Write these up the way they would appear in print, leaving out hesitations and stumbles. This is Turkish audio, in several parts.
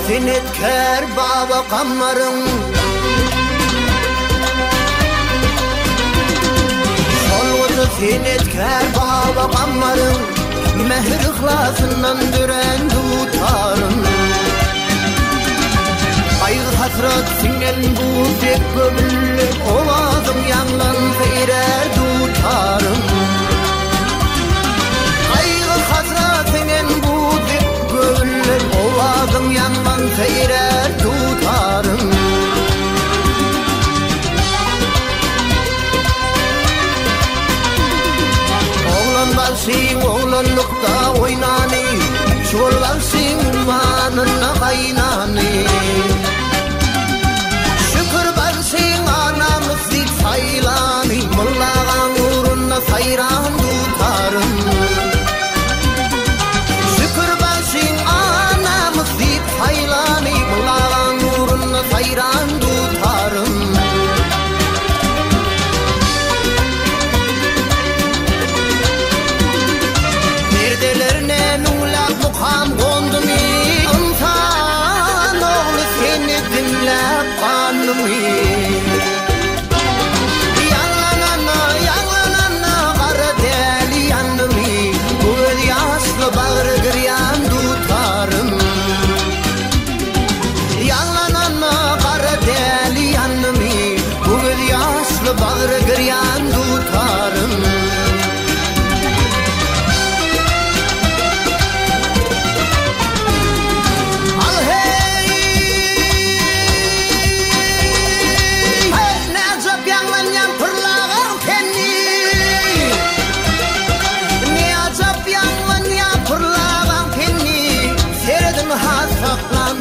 Senetkar baba kammarın Solğudu senetkar baba kammarın Mehr ıhlasından düren tutarım Aygı hasrat singen bu dek gömüllü Ovazım yanlan seyrer tutarım Aygı hasrat singen bu dek gömüllü Ovazım yanlan seyrer tutarım Oğlan balsın oğlanlıkta oynani Şol balsın manına kaynani Şükür balsın anamız dik saylani Mullağan uğruna sayran tutarım Şükür balsın anamız dik saylani Mullağan uğruna sayran tutarım Perdelerine nulak mukam kondu mi İnsan oğlu seni dinlep kanımı Yanlanana kara deli yandı mi Bu el yaşlı bağrı gıryan tutarım Yanlanana kara deli yandı mi Bu el yaşlı bağrı gıryan tutarım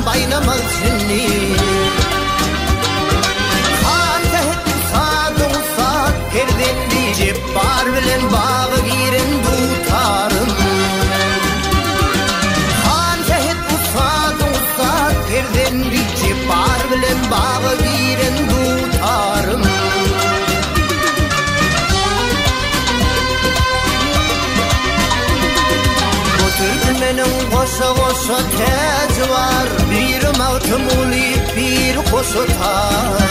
Baynamaz seni Han tehet usadım usat Perdendi cebbar bilen bağı giren tutarım Han tehet usadım usat Perdendi cebbar bilen bağı giren tutarım Türkmenin koşa teci var Bir mavtım ulip bir koşu tar